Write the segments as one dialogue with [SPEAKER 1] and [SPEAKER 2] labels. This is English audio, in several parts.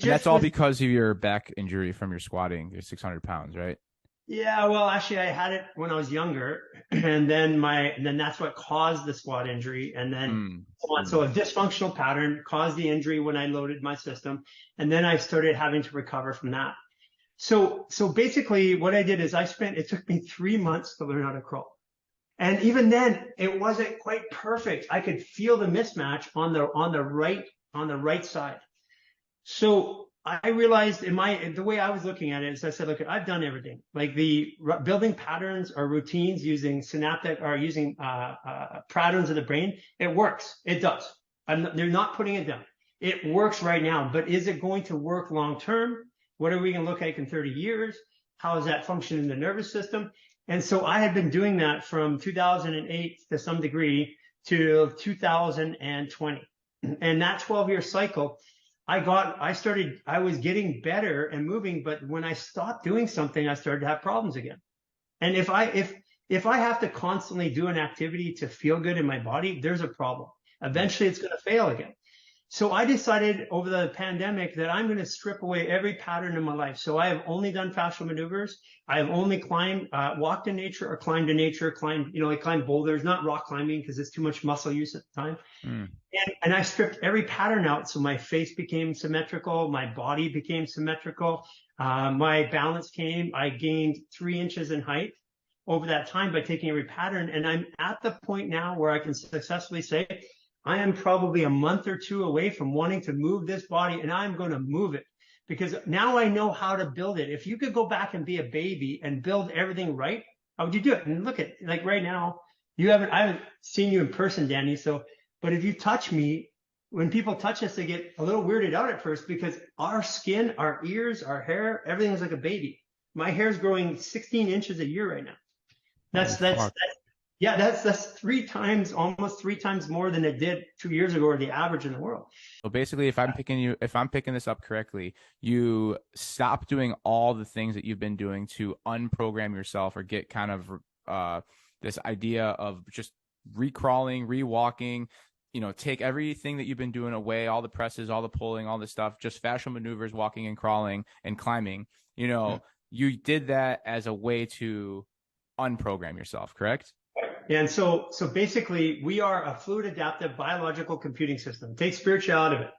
[SPEAKER 1] And that's all because of your back injury from your squatting. You're 600 pounds, right?
[SPEAKER 2] Yeah, well, actually, I had it when I was younger, and then that's what caused the squat injury, and then
[SPEAKER 1] Mm,
[SPEAKER 2] so on.
[SPEAKER 1] mm.
[SPEAKER 2] So a dysfunctional pattern caused the injury when I loaded my system, and then I started having to recover from that. So basically, what I did is it took me 3 months to learn how to crawl, and even then, it wasn't quite perfect. I could feel the mismatch on the right side. So I realized the way I was looking at it is I said, look, I've done everything. Like the building patterns or routines using synaptic or using patterns of the brain. It works. It does. They're not putting it down. It works right now, but is it going to work long term? What are we going to look like in 30 years? How does that function in the nervous system? And so I had been doing that from 2008 to some degree to 2020. And that 12-year cycle, I was getting better and moving, but when I stopped doing something, I started to have problems again. And if I have to constantly do an activity to feel good in my body, there's a problem. Eventually it's going to fail again. So I decided over the pandemic that I'm going to strip away every pattern in my life. So I have only done fascial maneuvers. I have only walked in nature or climbed in nature, I climbed boulders, not rock climbing because it's too much muscle use at the time.
[SPEAKER 1] Mm.
[SPEAKER 2] And I stripped every pattern out. So my face became symmetrical. My body became symmetrical. My balance I gained 3 inches in height over that time by taking every pattern. And I'm at the point now where I can successfully say, I am probably a month or two away from wanting to move this body, and I'm going to move it because now I know how to build it. If you could go back and be a baby and build everything right, how would you do it? And look at, like right now, I haven't seen you in person, Danny. But if you touch me, when people touch us, they get a little weirded out at first because our skin, our ears, our hair, everything is like a baby. My hair is growing 16 inches a year right now. That's almost 3 times more than it did 2 years ago, or the average in the world.
[SPEAKER 1] So basically, if I'm picking this up correctly, you stop doing all the things that you've been doing to unprogram yourself or get kind of this idea of just recrawling, rewalking, take everything that you've been doing away, all the presses, all the pulling, all this stuff, just fascial maneuvers, walking and crawling and climbing. You did that as a way to unprogram yourself, correct?
[SPEAKER 2] And so basically, we are a fluid adaptive biological computing system. Take spirituality out of it.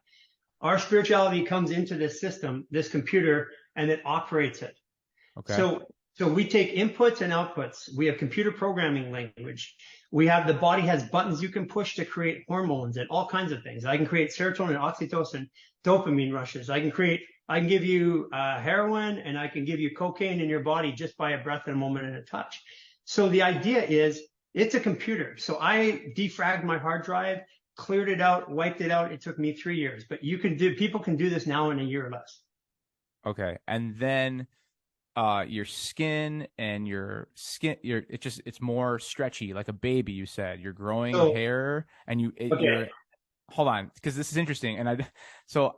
[SPEAKER 2] Our spirituality comes into this system, this computer, and it operates it.
[SPEAKER 1] Okay.
[SPEAKER 2] So we take inputs and outputs. We have computer programming language. The body has buttons you can push to create hormones and all kinds of things. I can create serotonin, oxytocin, dopamine rushes. I can give you heroin, and I can give you cocaine in your body just by a breath and a moment and a touch. So the idea is, it's a computer. So I defragged my hard drive, cleared it out, wiped it out. It took me 3 years, but people can do this now in a year or less.
[SPEAKER 1] Okay. And then your skin it's more stretchy, like a baby, you said. You're growing hair and you're hold on, because this is interesting. And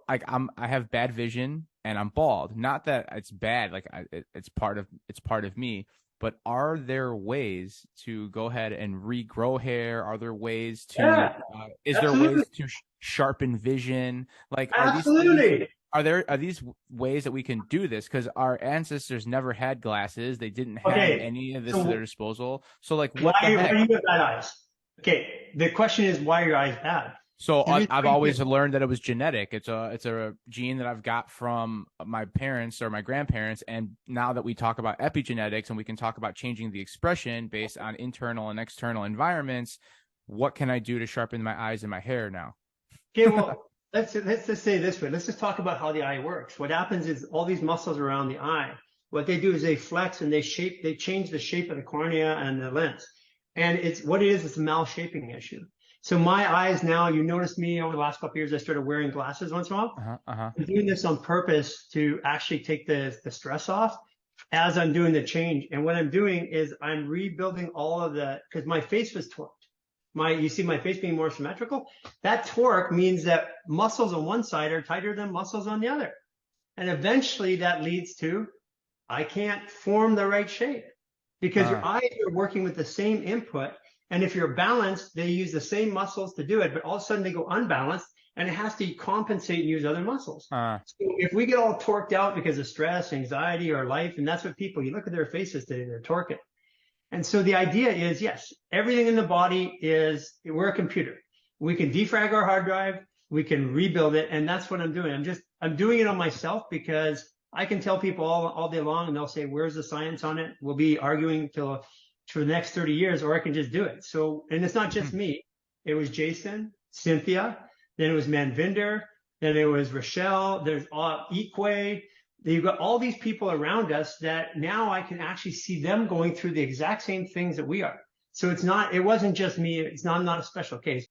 [SPEAKER 1] I have bad vision and I'm bald. Not that it's bad, like it's part of me. But are there ways to go ahead and regrow hair? Are there ways to? Is there ways to sharpen vision? Like,
[SPEAKER 2] absolutely.
[SPEAKER 1] Are these ways that we can do this? Because our ancestors never had glasses; they didn't have any of this at their disposal. So, like, what the heck?
[SPEAKER 2] Why do you have bad eyes? Okay, the question is, why are your eyes bad?
[SPEAKER 1] So I've always learned that it was genetic. It's a gene that I've got from my parents or my grandparents. And now that we talk about epigenetics and we can talk about changing the expression based on internal and external environments, what can I do to sharpen my eyes and my hair now?
[SPEAKER 2] Okay, well, let's just say this way. Let's just talk about how the eye works. What happens is all these muscles around the eye, what they do is they flex and they change the shape of the cornea and the lens. And it's a malshaping issue. So my eyes now, you notice me over the last couple of years, I started wearing glasses once in a while. I'm doing this on purpose to actually take the stress off as I'm doing the change. And what I'm doing is I'm rebuilding because my face was torqued. You see my face being more symmetrical. That torque means that muscles on one side are tighter than muscles on the other. And eventually that leads to, I can't form the right shape because your eyes are working with the same input. And if you're balanced, they use the same muscles to do it, but all of a sudden they go unbalanced and it has to compensate and use other muscles.
[SPEAKER 1] Uh,
[SPEAKER 2] So if we get all torqued out because of stress, anxiety, or life, and that's what people, you look at their faces today, they're torqued. And so the idea is, yes, everything in the body is, we're a computer. We can defrag our hard drive, we can rebuild it, and that's what I'm doing. I'm doing it on myself because I can tell people all day long, and they'll say, where's the science on it? We'll be arguing for the next 30 years, or I can just do it. So, and it's not just me. It was Jason, Cynthia, then it was Manvinder, then it was Rochelle, there's Ikwe. You've got all these people around us that now I can actually see them going through the exact same things that we are. So it wasn't just me. I'm not a special case.